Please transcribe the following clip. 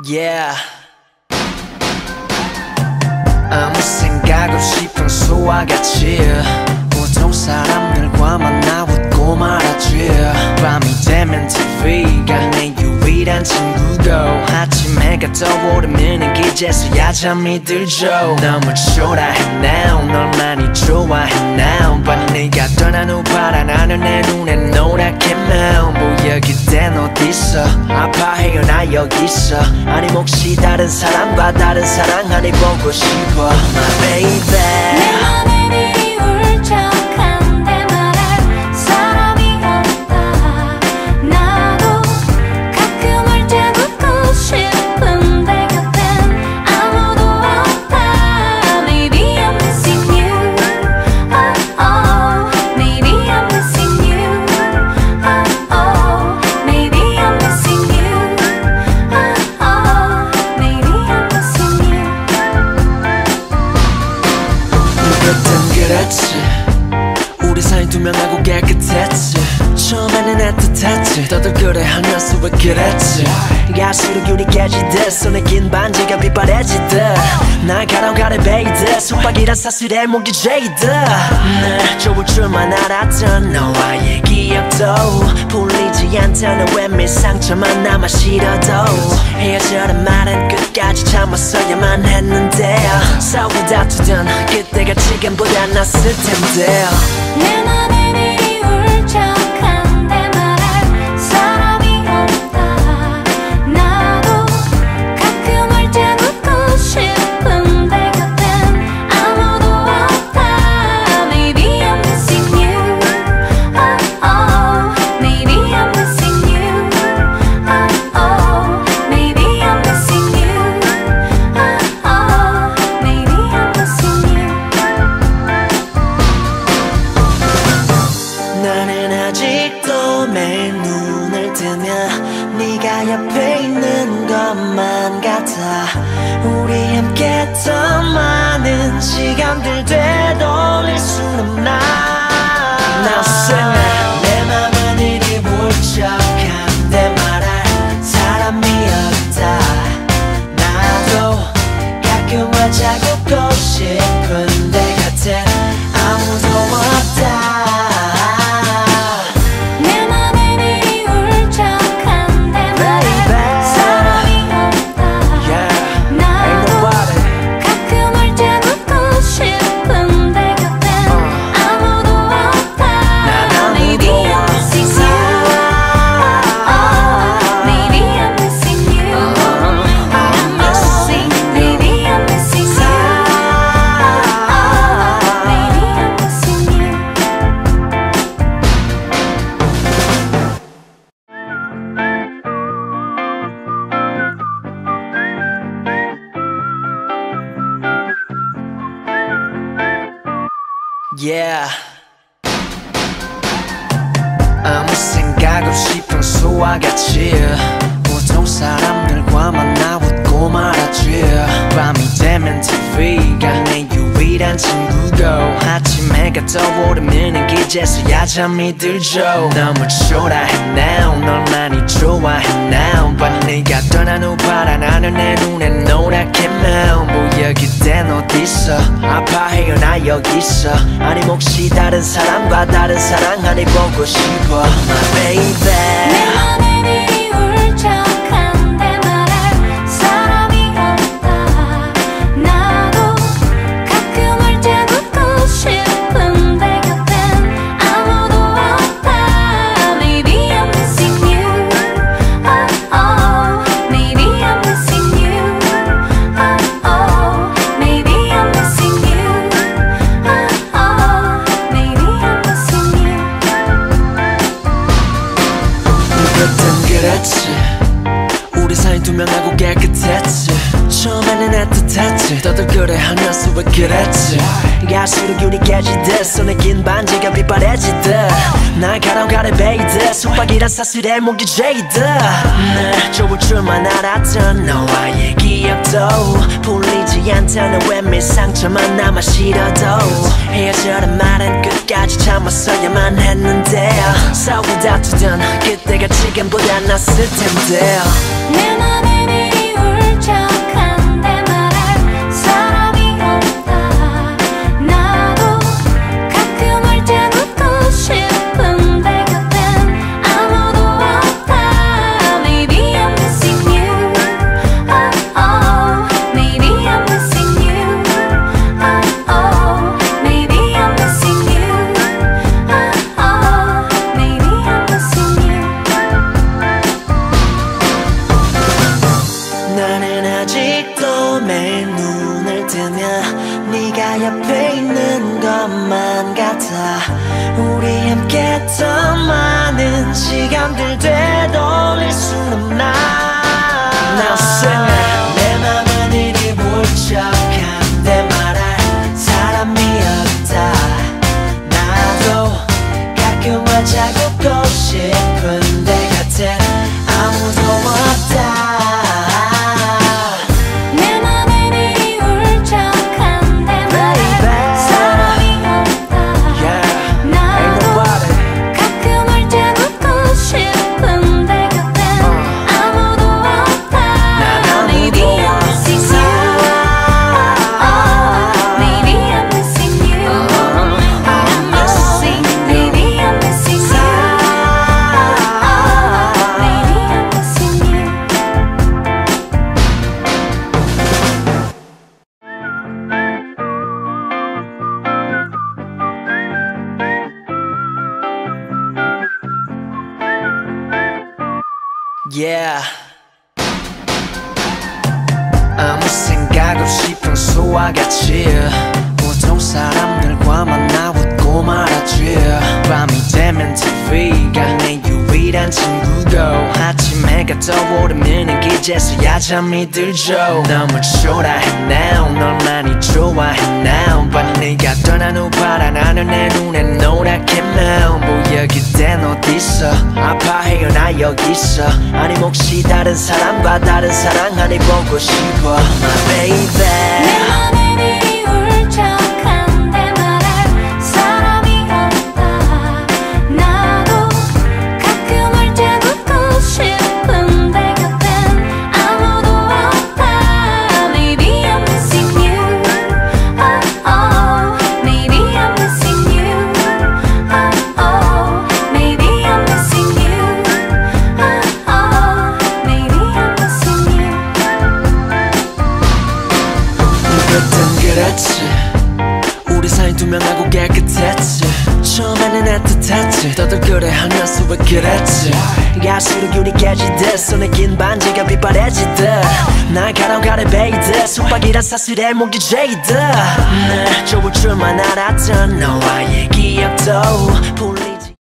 Yeah. 아무 생각 없이 평소와 같이 보통 사람들과 만나 웃고 말하지. 밤이 되면 TV가 내 유일한 친구고 아침 해가 떠오르면 기재서야 잠이 들죠. 너무 초라해 now 널 많이 좋아해 now 밤이 네가 떠난 후 파란 하늘 내 눈에 노랗게 뭐야 그댄 어딨어 아파해요 나 여기 있어 아님 혹시 다른 사람과 다른 사랑 아니 보고 싶어 My baby 내 맘에 미리 울적한데 말할 사람이 없다. 나도 가끔 울적 웃고 싶은데 곁엔 아무도 없다. Maybe I'm missing you. Oh oh. Maybe I'm missing you. Oh oh. Maybe I'm missing you. Oh oh. Maybe I'm missing you. 그땐 그랬지 우리 사이 투명하고 깨끗했지 처음에는 애틋했지 너도 그래 하면서 왜 그랬지 갈수록 유리해지듯 손에 긴 반지가 빛바래지듯 날 가라가래 베이듯 속박이란 사슬에 목이 죄이듯 날 좋을 줄만 알았던 너와의 기억도 풀리지 않다는 외면 상처만 남아 싫어도 헤어져란 말은 끝까지 참았어야만 했는데 싸우고 다투던 그때가 지금보다 낫을 텐데 내 맘에 미리 울적한데 말할 사람이 없다. 나도 가끔 울적 웃고 싶은데 곁엔 아무도 없다. Maybe I'm missing you. Oh oh. Maybe I'm missing you. Oh oh. Maybe I'm missing you. Oh oh. Maybe I'm missing you. 나는 아직도 매일 눈을 뜨면 네가 옆에 있는 것만 같아 우리 함께 했던 많은 시간들 되돌릴 순 없나 Now sing it 내 맘은 이리 울적한데 말할 사람이 없다 나도 가끔 화자 웃고 싶은데 곁에 아무도 없다 내 맘에 미리 울적한데 말할 사람이 없다. 나도 가끔 울적 웃고 싶은데 곁엔 아무도 없다. Maybe I'm missing you. Oh, maybe I'm missing you. I'm missing. Maybe I'm missing you. Oh, maybe I'm missing you. Yeah. 아무 생각 없이 평소와 같이 보통 사람들과 만나 웃고 말하지 밤이 되면 TV가 내 유일한 친구고 아침 해가 떠오르면 기재서야 잠이 들죠 너무 초라해 now 널 많이 좋아해 now 밤이 네가 떠난 후 파란 하늘 내 눈에 노랗게 뭐야 그댄 어딨어 아파해요 나 여기 있어 아님 혹시 다른 사람과 다른 사랑 아니 보고 싶어 My baby 내 맘에 미리 울적한데 말할 사람이 없다. 나도 가끔 울적 웃고 싶은데 곁엔 아무도 없다. Maybe I'm missing you. Oh oh. Maybe I'm missing you. Oh oh. Maybe I'm missing you. Oh oh. Maybe I'm missing you. 그땐 그랬지 우리 사이 투명하고 깨끗했지 처음에는 애틋했지 너도 그래 하면서 왜 그랬지 갈수록 유리해지듯 손에 긴 반지가 빛바래지듯 날 가라가래 베이듯 속박이란 사슬에 목이 죄이듯 날 좋을 줄만 알았던 너와의 기억도 풀리지 않다는 외면 상처만 남아 싫어도 헤어져란 말은 끝까지 참았어야만 했는데 싸우고 다투던 그때가 지금보다 낫을 텐데 내 맘에 미리 있는 것만 같아. 우리 함께했던 많은 시간들 되돌릴 순 없나. Now sing it. 내 맘은 이리 울적한데 말할 사람이 없다. 나도 가끔 발자국 싶은데 곁에 아무도 없다. Yeah. 아무 생각 없이 평소와 같이 보통 사람들과 만나 웃고 말하지. 밤이 되면 TV가 내 유일한 친구고 아침에 해가 떠오르면 기재서야 잠이 들죠. 너무 초라해 now 널 많이 좋아해 now but 네가 떠난 후 바라나는 내 눈에 노랗게만 보여. 그댄 어딨어 아파해요 나 여기 있어. 아니 혹시 다른 사람과 다른 사랑 아니 보고 싶어 my baby. 내 맘은 이리 울적한데 말할 사람이 없다. 나도 가끔 활짝 웃고 싶은데 곁엔 아무도 없다. Maybe I'm missing you. Oh oh. Maybe I'm missing you. Oh oh. Maybe I'm missing you. Oh oh. Maybe I'm missing you. 그땐 그랬지. 우리 사이 투명하고 깨끗했지. 처음에는 애틋했지. 너도 그래 하면서 왜 그랬지. 갈수록 유리 깨지듯 손에 긴 반지가 빛바래지듯 날 가라가래 베이듯 속박이란 사슬에 목이 죄이듯 날 좋을 줄만 알았던 너와의 기억도 풀리